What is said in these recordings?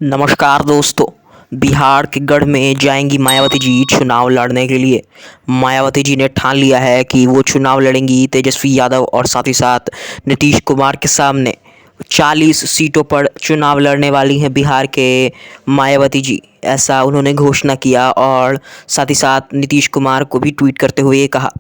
नमस्कार दोस्तों। बिहार के गढ़ में जाएंगी मायावती जी चुनाव लड़ने के लिए। मायावती जी ने ठान लिया है कि वो चुनाव लड़ेंगी तेजस्वी यादव और साथ ही साथ नीतीश कुमार के सामने। 40 सीटों पर चुनाव लड़ने वाली हैं बिहार के मायावती जी, ऐसा उन्होंने घोषणा किया और साथ ही साथ नीतीश कुमार को भी ट्वीट करते हुए ये कहा।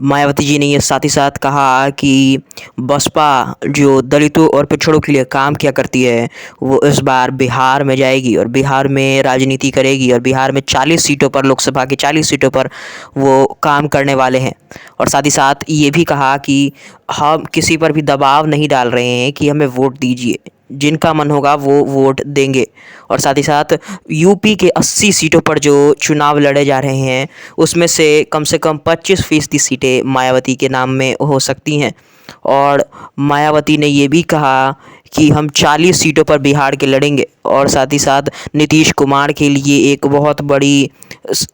मायावती जी ने ये साथ ही साथ कहा कि बसपा जो दलितों और पिछड़ों के लिए काम किया करती है वो इस बार बिहार में जाएगी और बिहार में राजनीति करेगी और बिहार में 40 सीटों पर, लोकसभा की 40 सीटों पर वो काम करने वाले हैं। और साथ ही साथ ये भी कहा कि हम किसी पर भी दबाव नहीं डाल रहे हैं कि हमें वोट दीजिए, जिनका मन होगा वो वोट देंगे। और साथ ही साथ यूपी के 80 सीटों पर जो चुनाव लड़े जा रहे हैं उसमें से कम 25% सीटें मायावती के नाम में हो सकती हैं। और मायावती ने ये भी कहा कि हम 40 सीटों पर बिहार के लड़ेंगे। और साथ ही साथ नीतीश कुमार के लिए एक बहुत बड़ी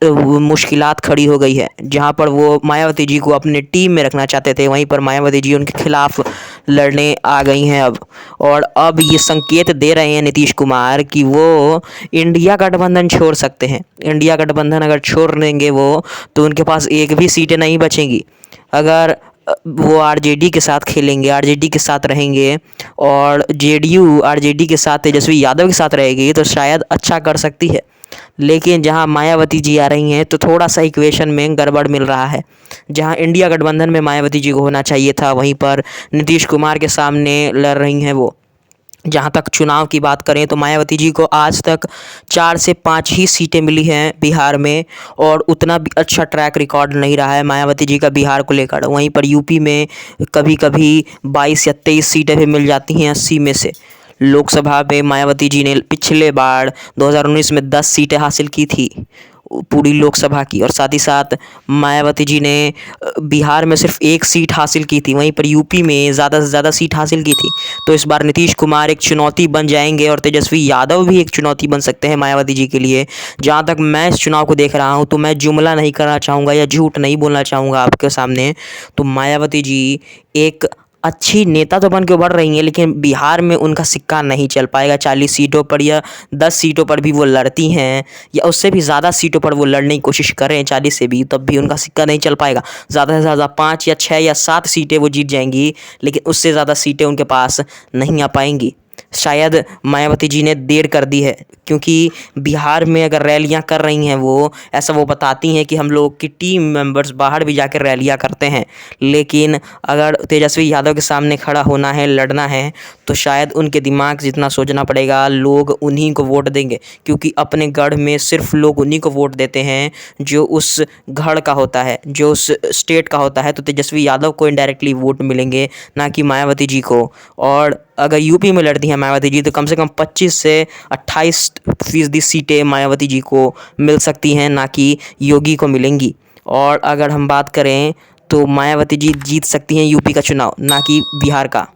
मुश्किलात खड़ी हो गई है, जहां पर वो मायावती जी को अपने टीम में रखना चाहते थे, वहीं पर मायावती जी उनके खिलाफ लड़ने आ गई हैं अब। और अब ये संकेत दे रहे हैं नीतीश कुमार कि वो इंडिया गठबंधन छोड़ सकते हैं। इंडिया गठबंधन अगर छोड़ देंगे वो, तो उनके पास एक भी सीटें नहीं बचेंगी। अगर वो आरजेडी के साथ खेलेंगे, आरजेडी के साथ रहेंगे और जेडीयू आरजेडी के साथ तेजस्वी यादव के साथ रहेगी तो शायद अच्छा कर सकती है। लेकिन जहां मायावती जी आ रही हैं तो थोड़ा सा इक्वेशन में गड़बड़ मिल रहा है। जहां इंडिया गठबंधन में मायावती जी को होना चाहिए था, वहीं पर नीतीश कुमार के सामने लड़ रही हैं वो। जहाँ तक चुनाव की बात करें तो मायावती जी को आज तक 4 से 5 ही सीटें मिली हैं बिहार में, और उतना भी अच्छा ट्रैक रिकॉर्ड नहीं रहा है मायावती जी का बिहार को लेकर। वहीं पर यूपी में कभी कभी 22 या 23 सीटें भी मिल जाती हैं 80 में से। लोकसभा में मायावती जी ने पिछले बार 2019 में 10 सीटें हासिल की थी पूरी लोकसभा की। और साथ ही साथ मायावती जी ने बिहार में सिर्फ 1 सीट हासिल की थी, वहीं पर यूपी में ज़्यादा से ज़्यादा सीट हासिल की थी। तो इस बार नीतीश कुमार एक चुनौती बन जाएंगे और तेजस्वी यादव भी एक चुनौती बन सकते हैं मायावती जी के लिए। जहाँ तक मैं इस चुनाव को देख रहा हूँ तो मैं जुमला नहीं करना चाहूँगा या झूठ नहीं बोलना चाहूँगा आपके सामने। तो मायावती जी एक अच्छी नेता तो बन के उभर रही हैं, लेकिन बिहार में उनका सिक्का नहीं चल पाएगा। 40 सीटों पर या 10 सीटों पर भी वो लड़ती हैं या उससे भी ज़्यादा सीटों पर वो लड़ने की कोशिश करें 40 से भी, तब भी उनका सिक्का नहीं चल पाएगा। ज़्यादा से ज़्यादा 5 या 6 या 7 सीटें वो जीत जाएंगी, लेकिन उससे ज़्यादा सीटें उनके पास नहीं आ पाएंगी। शायद मायावती जी ने देर कर दी है, क्योंकि बिहार में अगर रैलियां कर रही हैं वो, ऐसा वो बताती हैं कि हम लोग की टीम मेंबर्स बाहर भी जाकर रैलियां करते हैं, लेकिन अगर तेजस्वी यादव के सामने खड़ा होना है, लड़ना है, तो शायद उनके दिमाग जितना सोचना पड़ेगा, लोग उन्हीं को वोट देंगे। क्योंकि अपने गढ़ में सिर्फ लोग उन्हीं को वोट देते हैं जो उस गढ़ का होता है, जो उस स्टेट का होता है। तो तेजस्वी यादव को इनडायरेक्टली वोट मिलेंगे, ना कि मायावती जी को। और अगर यूपी में लड़ती हैं मायावती जी तो कम से कम 25 से 28% सीटें मायावती जी को मिल सकती हैं, ना कि योगी को मिलेंगी। और अगर हम बात करें तो मायावती जी जीत सकती हैं यूपी का चुनाव, ना कि बिहार का।